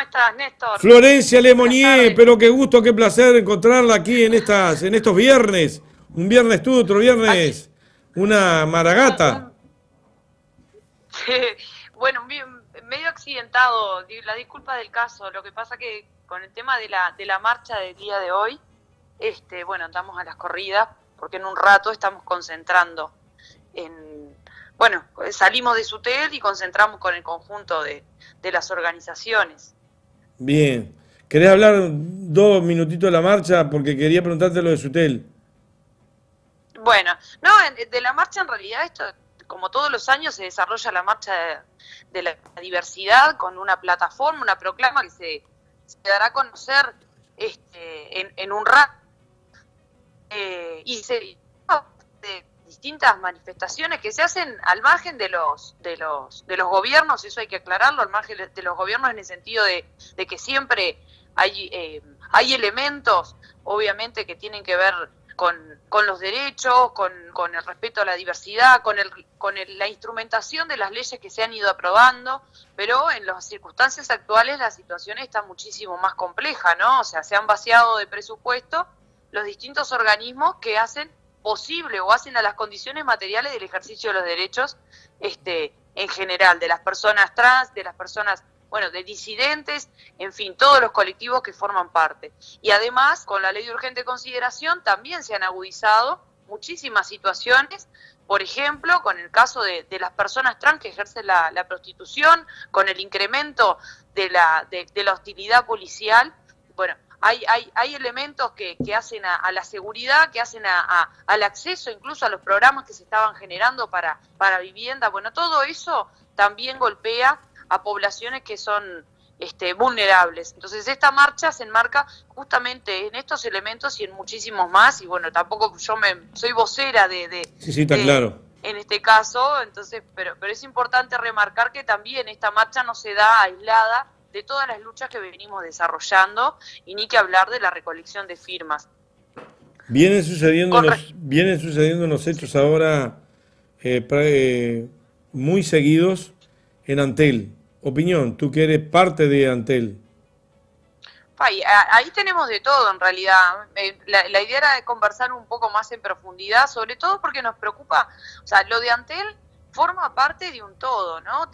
estás, Néstor? Florencia Buenas Lemonnier, tardes. pero qué gusto, qué placer encontrarla aquí en estos viernes. Un viernes tú, otro Aquí, viernes una un, maragata. un- bueno, medio accidentado, la disculpa del caso. Lo que pasa que con el tema de la marcha del día de hoy, bueno, andamos a las corridas, porque en un rato estamos concentrando en, bueno, salimos de Sutel y concentramos con el conjunto de las organizaciones. Bien. ¿Querés hablar 2 minutitos de la marcha? Porque quería preguntarte lo de Sutel. Bueno, no, de la marcha en realidad esto, como todos los años, se desarrolla la marcha de la diversidad con una plataforma, una proclama que se dará a conocer en un rato y se de distintas manifestaciones que se hacen al margen de los gobiernos, eso hay que aclararlo, al margen de los gobiernos en el sentido de que siempre hay elementos, obviamente, que tienen que ver con los derechos, con el respeto a la diversidad, la instrumentación de las leyes que se han ido aprobando, pero en las circunstancias actuales la situación está muchísimo más compleja, ¿no? O sea, se han vaciado de presupuesto los distintos organismos que hacen posible o hacen a las condiciones materiales del ejercicio de los derechos en general, de las personas trans, de las personas, bueno, de disidentes, en fin, todos los colectivos que forman parte. Y además, con la ley de urgente consideración también se han agudizado muchísimas situaciones, por ejemplo, con el caso de las personas trans que ejercen la prostitución, con el incremento de la hostilidad policial. Bueno, hay elementos que hacen a la seguridad, que hacen al acceso incluso a los programas que se estaban generando para vivienda. Bueno, todo eso también golpea a poblaciones que son vulnerables. Entonces esta marcha se enmarca justamente en estos elementos y en muchísimos más, y bueno, tampoco soy vocera Sí, sí, está claro. en este caso, entonces, pero es importante remarcar que también esta marcha no se da aislada de todas las luchas que venimos desarrollando, y ni que hablar de la recolección de firmas. Con Vienen sucediendo unos hechos ahora muy seguidos en Antel. Opinión, tú que eres parte de Antel. Ahí tenemos de todo en realidad. La idea era de conversar un poco más en profundidad, sobre todo porque nos preocupa, o sea, lo de Antel forma parte de un todo, ¿no?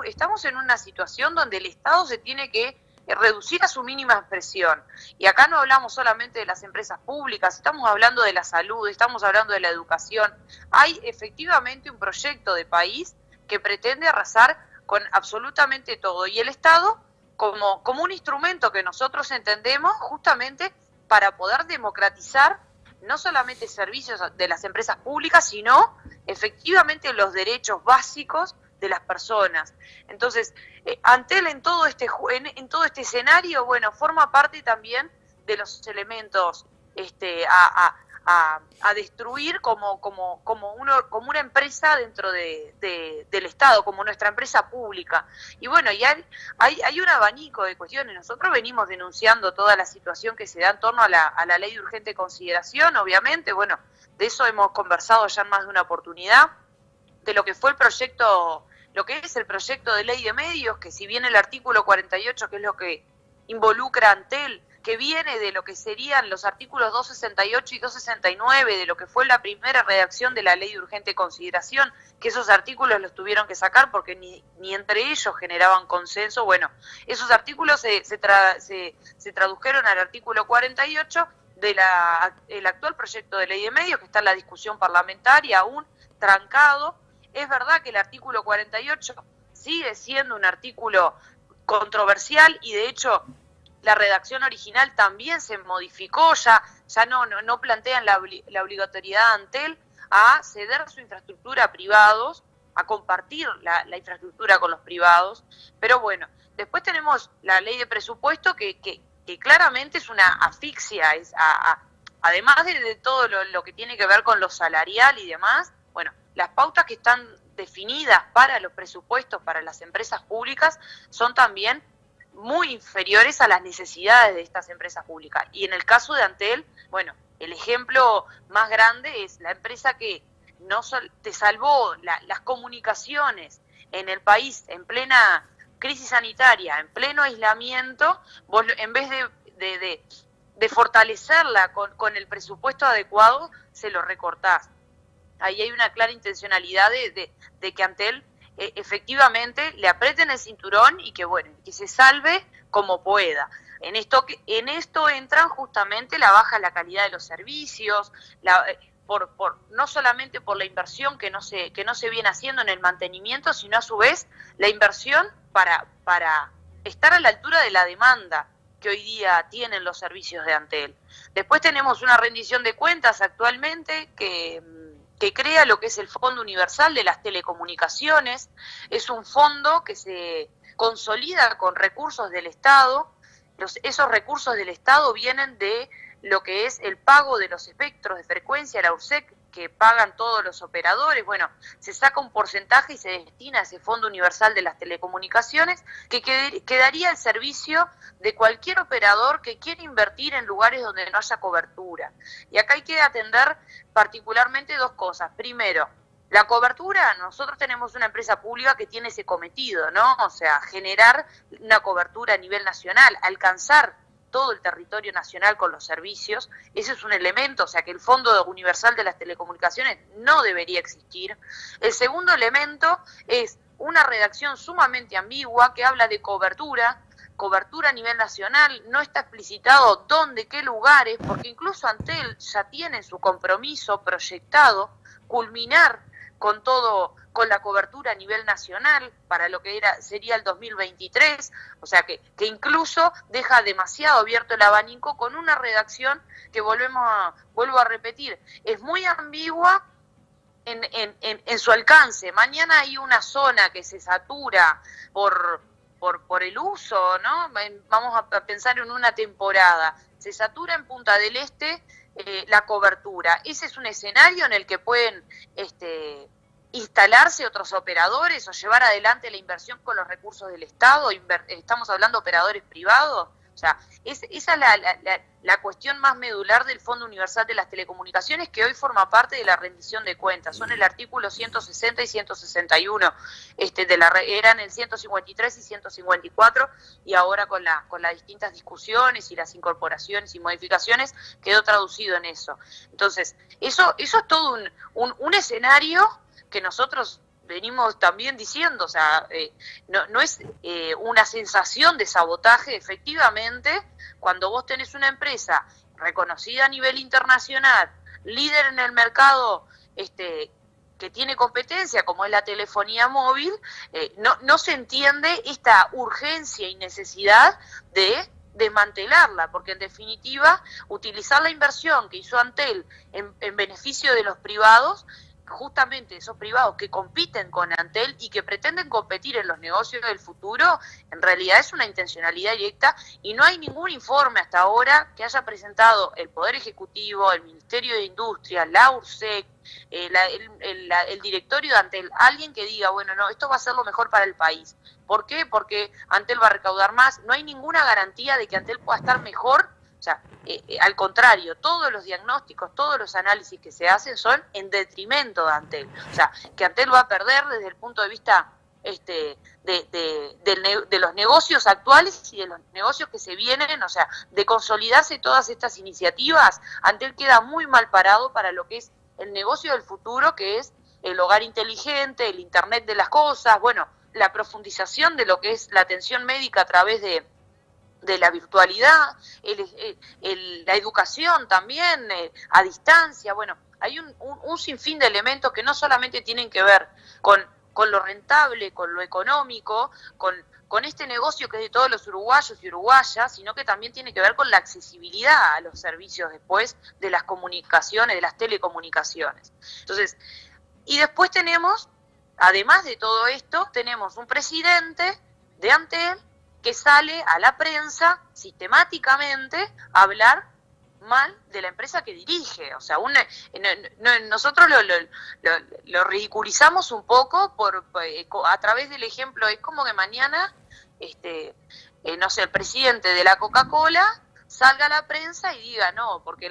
Estamos en una situación donde el Estado se tiene que reducir a su mínima expresión. Y acá no hablamos solamente de las empresas públicas, estamos hablando de la salud, estamos hablando de la educación. Hay efectivamente un proyecto de país que pretende arrasar con absolutamente todo. Y el Estado como un instrumento que nosotros entendemos justamente para poder democratizar no solamente servicios de las empresas públicas, sino efectivamente los derechos básicos de las personas. Entonces, Antel en todo en todo este escenario, bueno, forma parte también de los elementos a destruir como una empresa dentro del Estado, como nuestra empresa pública. Y bueno, ya hay un abanico de cuestiones. Nosotros venimos denunciando toda la situación que se da en torno a la ley de urgente consideración, obviamente. Bueno, de eso hemos conversado ya en más de una oportunidad, de lo que fue lo que es el proyecto de ley de medios, que si bien el artículo 48, que es lo que involucra a Antel, que viene de lo que serían los artículos 268 y 269, de lo que fue la primera redacción de la ley de urgente consideración, que esos artículos los tuvieron que sacar porque ni entre ellos generaban consenso. Bueno, esos artículos se tradujeron al artículo 48 el actual proyecto de ley de medios, que está en la discusión parlamentaria aún trancado. Es verdad que el artículo 48 sigue siendo un artículo controversial, y de hecho la redacción original también se modificó, ya no plantean la obligatoriedad de Antel a ceder su infraestructura a privados, a compartir la infraestructura con los privados. Pero bueno, después tenemos la ley de presupuesto que claramente es una asfixia, además de todo lo que tiene que ver con lo salarial y demás. Bueno, las pautas que están definidas para los presupuestos para las empresas públicas son también muy inferiores a las necesidades de estas empresas públicas. Y en el caso de Antel, bueno, el ejemplo más grande es la empresa que te salvó las comunicaciones en el país en plena crisis sanitaria, en pleno aislamiento, vos en vez de fortalecerla con el presupuesto adecuado, se lo recortás. Ahí hay una clara intencionalidad de que Antel efectivamente le aprieten el cinturón y que, bueno, que se salve como pueda. En esto entran justamente la baja en la calidad de los servicios, no solamente por la inversión que no se viene haciendo en el mantenimiento, sino a su vez la inversión para estar a la altura de la demanda que hoy día tienen los servicios de Antel. Después tenemos una rendición de cuentas actualmente que crea lo que es el Fondo Universal de las Telecomunicaciones. Es un fondo que se consolida con recursos del Estado. Esos recursos del Estado vienen de lo que es el pago de los espectros de frecuencia, la URSEC, que pagan todos los operadores. Bueno, se saca un porcentaje y se destina a ese Fondo Universal de las Telecomunicaciones, que quedaría al servicio de cualquier operador que quiera invertir en lugares donde no haya cobertura. Y acá hay que atender particularmente dos cosas. Primero, la cobertura. Nosotros tenemos una empresa pública que tiene ese cometido, ¿no? O sea, generar una cobertura a nivel nacional, alcanzar todo el territorio nacional con los servicios. Ese es un elemento, o sea que el Fondo Universal de las Telecomunicaciones no debería existir. El segundo elemento es una redacción sumamente ambigua que habla de cobertura a nivel nacional, no está explicitado dónde, qué lugares, porque incluso Antel ya tiene su compromiso proyectado culminar con la cobertura a nivel nacional para lo que sería el 2023, o sea que incluso deja demasiado abierto el abanico con una redacción que vuelvo a repetir, es muy ambigua en su alcance. Mañana hay una zona que se satura por el uso, ¿no? Vamos a pensar en una temporada, se satura en Punta del Este la cobertura. Ese es un escenario en el que pueden instalarse otros operadores o llevar adelante la inversión con los recursos del Estado. Estamos hablando de operadores privados. O sea, esa es la cuestión más medular del Fondo Universal de las Telecomunicaciones, que hoy forma parte de la rendición de cuentas. Son el artículo 160 y 161, eran el 153 y 154, y ahora con las distintas discusiones y las incorporaciones y modificaciones quedó traducido en eso. Entonces, eso es todo un escenario que nosotros venimos también diciendo, o sea, no es una sensación de sabotaje. Efectivamente, cuando vos tenés una empresa reconocida a nivel internacional, líder en el mercado, que tiene competencia, como es la telefonía móvil, no se entiende esta urgencia y necesidad de desmantelarla, porque en definitiva, utilizar la inversión que hizo Antel en beneficio de los privados, justamente esos privados que compiten con Antel y que pretenden competir en los negocios del futuro, en realidad es una intencionalidad directa, y no hay ningún informe hasta ahora que haya presentado el Poder Ejecutivo, el Ministerio de Industria, la URSEC, el directorio de Antel, alguien que diga, bueno, no, esto va a ser lo mejor para el país. ¿Por qué? Porque Antel va a recaudar más. No hay ninguna garantía de que Antel pueda estar mejor. O sea, al contrario, todos los diagnósticos, todos los análisis que se hacen son en detrimento de Antel. O sea, que Antel va a perder desde el punto de vista de los negocios actuales y de los negocios que se vienen. O sea, de consolidarse todas estas iniciativas, Antel queda muy mal parado para lo que es el negocio del futuro, que es el hogar inteligente, el Internet de las cosas, bueno, la profundización de lo que es la atención médica a través de la virtualidad, la educación también a distancia. Bueno, hay un sinfín de elementos que no solamente tienen que ver con lo rentable, con lo económico, con este negocio que es de todos los uruguayos y uruguayas, sino que también tiene que ver con la accesibilidad a los servicios después de las comunicaciones, de las telecomunicaciones. Entonces, y después tenemos, además de todo esto, tenemos un presidente de Antel que sale a la prensa sistemáticamente a hablar mal de la empresa que dirige. O sea, nosotros lo ridiculizamos un poco a través del ejemplo. Es como que mañana, no sé, el presidente de la Coca-Cola salga a la prensa y diga, no, porque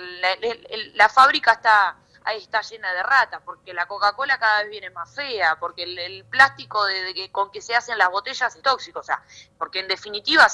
la fábrica está ahí está llena de ratas, porque la Coca-Cola cada vez viene más fea, porque el plástico con que se hacen las botellas es tóxico, o sea, porque en definitiva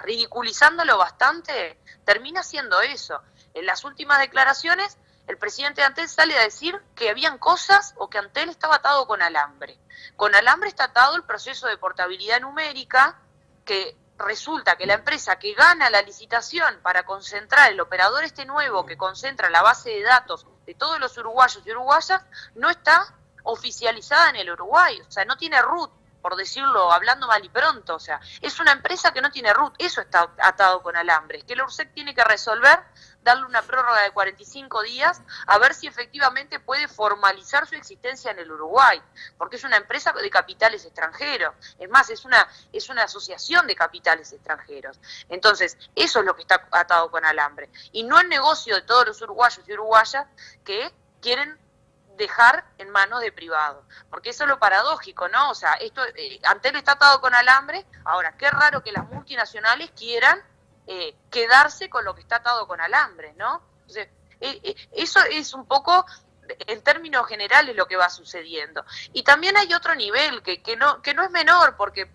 ridiculizándolo bastante, termina siendo eso. En las últimas declaraciones, el presidente de Antel sale a decir que habían cosas o que Antel estaba atado con alambre. Con alambre está atado el proceso de portabilidad numérica, que resulta que la empresa que gana la licitación para concentrar el operador nuevo que concentra la base de datos de todos los uruguayos y uruguayas no está oficializada en el Uruguay, o sea, no tiene RUT, por decirlo, hablando mal y pronto, o sea, es una empresa que no tiene RUT, eso está atado con alambre, que el URSEC tiene que resolver, darle una prórroga de 45 días, a ver si efectivamente puede formalizar su existencia en el Uruguay, porque es una empresa de capitales extranjeros, es más, es una asociación de capitales extranjeros, entonces, eso es lo que está atado con alambre, y no el negocio de todos los uruguayos y uruguayas que quieren dejar en manos de privados, porque eso es lo paradójico, ¿no? O sea, esto Antel está atado con alambre, ahora, qué raro que las multinacionales quieran quedarse con lo que está atado con alambre, ¿no? Entonces, eso es un poco, en términos generales, lo que va sucediendo. Y también hay otro nivel que no es menor, porque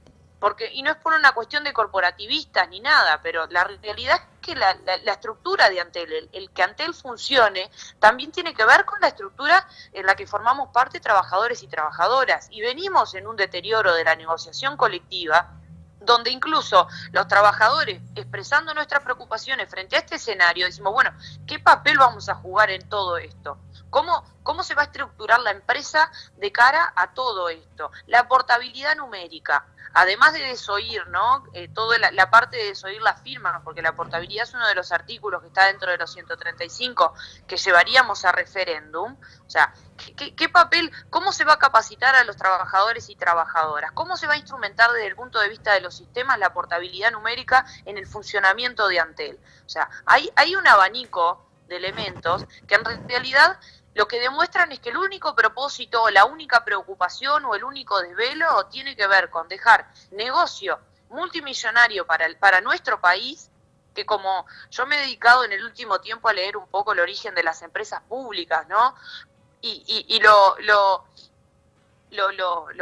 y no es por una cuestión de corporativistas ni nada, pero la realidad es que la estructura de Antel, el que Antel funcione, también tiene que ver con la estructura en la que formamos parte trabajadores y trabajadoras, y venimos en un deterioro de la negociación colectiva, donde incluso los trabajadores, expresando nuestras preocupaciones frente a este escenario, decimos, bueno, ¿qué papel vamos a jugar en todo esto? ¿Cómo se va a estructurar la empresa de cara a todo esto? La portabilidad numérica, además de desoír, ¿no? Toda la parte de desoír las firmas, porque la portabilidad es uno de los artículos que está dentro de los 135 que llevaríamos a referéndum. O sea, ¿qué papel, cómo se va a capacitar a los trabajadores y trabajadoras? ¿Cómo se va a instrumentar desde el punto de vista de los sistemas la portabilidad numérica en el funcionamiento de Antel? O sea, hay un abanico de elementos que en realidad lo que demuestran es que el único propósito, o la única preocupación o el único desvelo tiene que ver con dejar negocio multimillonario para nuestro país, que como yo me he dedicado en el último tiempo a leer un poco el origen de las empresas públicas, ¿no? Y lo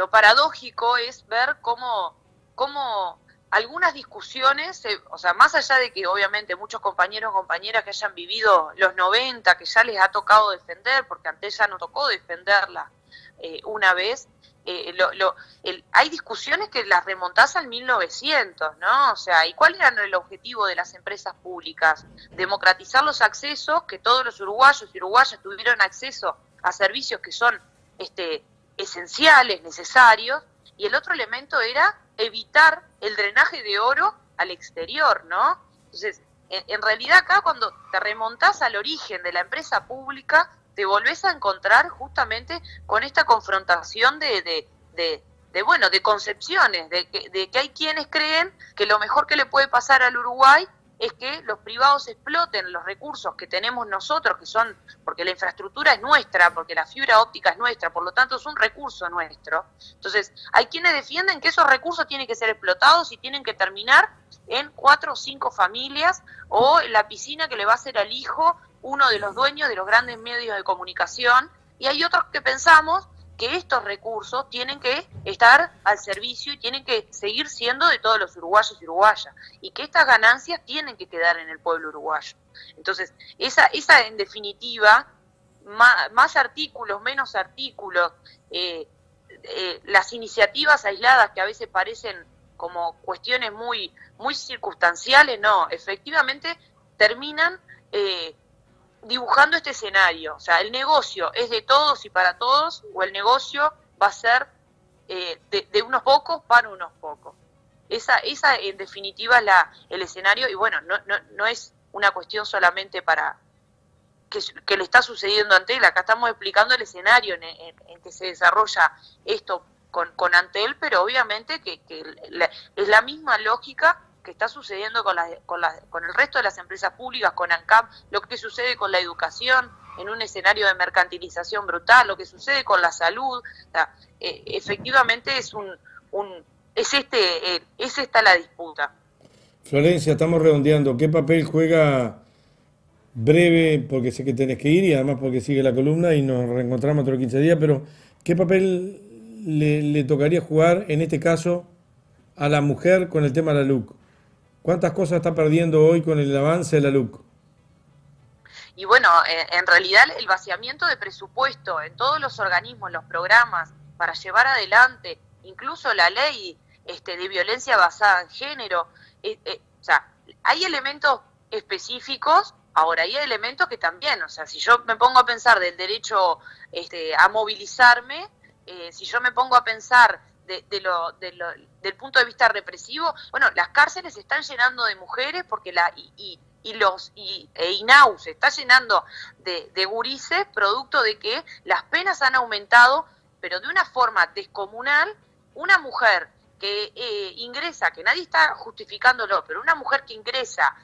paradójico es ver cómo algunas discusiones, o sea, más allá de que obviamente muchos compañeros o compañeras que hayan vivido los 90, que ya les ha tocado defender, porque antes ya no tocó defenderla una vez, hay discusiones que las remontás al 1900, ¿no? O sea, ¿y cuál era el objetivo de las empresas públicas? Democratizar los accesos, que todos los uruguayos y uruguayas tuvieron acceso a servicios que son esenciales, necesarios, y el otro elemento era evitar el drenaje de oro al exterior, ¿no? Entonces, en realidad acá cuando te remontás al origen de la empresa pública, te volvés a encontrar justamente con esta confrontación de concepciones, de que hay quienes creen que lo mejor que le puede pasar al Uruguay es que los privados exploten los recursos que tenemos nosotros, que son, porque la infraestructura es nuestra, porque la fibra óptica es nuestra, por lo tanto es un recurso nuestro. Entonces, hay quienes defienden que esos recursos tienen que ser explotados y tienen que terminar en 4 o 5 familias, o en la piscina que le va a hacer al hijo uno de los dueños de los grandes medios de comunicación, y hay otros que pensamos que estos recursos tienen que estar al servicio y tienen que seguir siendo de todos los uruguayos y uruguayas, y que estas ganancias tienen que quedar en el pueblo uruguayo. Entonces, esa en definitiva, más artículos, menos artículos, las iniciativas aisladas que a veces parecen como cuestiones muy circunstanciales, no, efectivamente terminan dibujando este escenario. O sea, el negocio es de todos y para todos, o el negocio va a ser de unos pocos para unos pocos. Esa en definitiva es el escenario, y bueno, no es una cuestión solamente para que le está sucediendo a Antel. Acá estamos explicando el escenario en que se desarrolla esto con Antel, pero obviamente que es la misma lógica que está sucediendo con el resto de las empresas públicas, con ANCAP, lo que sucede con la educación en un escenario de mercantilización brutal, lo que sucede con la salud. O sea, efectivamente es esta la disputa. Florencia, estamos redondeando. ¿Qué papel juega breve, porque sé que tenés que ir y además porque sigue la columna y nos reencontramos otros 15 días, pero ¿qué papel le tocaría jugar en este caso a la mujer con el tema de la LUC? ¿Cuántas cosas está perdiendo hoy con el avance de la LUC? Y bueno, en realidad el vaciamiento de presupuesto en todos los organismos, los programas, para llevar adelante incluso la ley de violencia basada en género, o sea, hay elementos específicos, ahora hay elementos que también, o sea, si yo me pongo a pensar del derecho a movilizarme, si yo me pongo a pensar del punto de vista represivo, bueno, las cárceles se están llenando de mujeres porque INAU se está llenando de gurises producto de que las penas han aumentado, pero de una forma descomunal. Una mujer que ingresa, que nadie está justificándolo, pero una mujer que ingresa,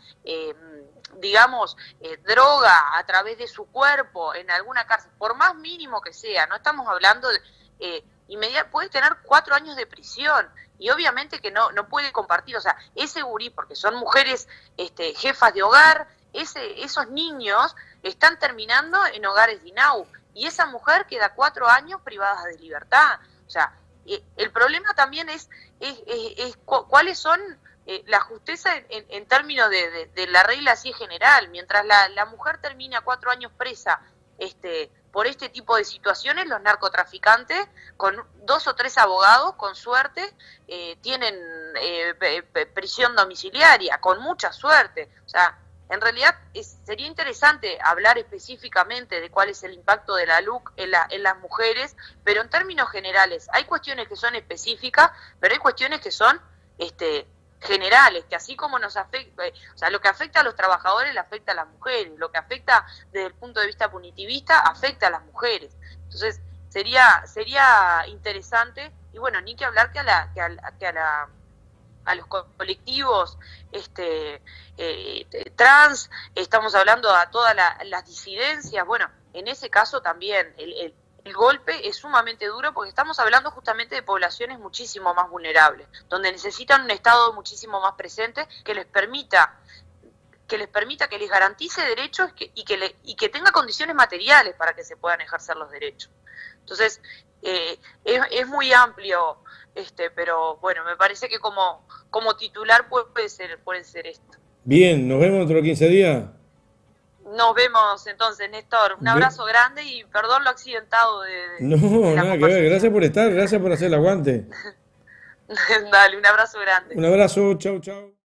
droga a través de su cuerpo en alguna cárcel, por más mínimo que sea, no estamos hablando de... puede tener 4 años de prisión y obviamente que no puede compartir, o sea, ese gurí, porque son mujeres jefas de hogar, esos niños están terminando en hogares de INAU y esa mujer queda 4 años privada de libertad. O sea, el problema también es cuáles son la justeza en términos de la regla así general. Mientras la mujer termina 4 años presa por este tipo de situaciones, los narcotraficantes, con 2 o 3 abogados, con suerte, tienen prisión domiciliaria, con mucha suerte. O sea, en realidad sería interesante hablar específicamente de cuál es el impacto de la LUC en las mujeres, pero en términos generales, hay cuestiones que son específicas, pero hay cuestiones que son generales, que así como nos afecta, o sea, lo que afecta a los trabajadores le afecta a las mujeres, lo que afecta desde el punto de vista punitivista afecta a las mujeres. Entonces, sería interesante, y bueno, ni que hablar que a los colectivos trans, estamos hablando a todas las disidencias. Bueno, en ese caso también el golpe es sumamente duro porque estamos hablando justamente de poblaciones muchísimo más vulnerables, donde necesitan un Estado muchísimo más presente que les permita, que les garantice derechos y que tenga condiciones materiales para que se puedan ejercer los derechos. Entonces, es muy amplio, pero bueno, me parece que como titular puede ser esto. Bien, nos vemos dentro de 15 días. Nos vemos entonces, Néstor. Un abrazo grande y perdón lo accidentado No, de la nada que ver. Gracias conversación. por estar, gracias por hacer el aguante. Dale, un abrazo grande. Un abrazo, chau, chau.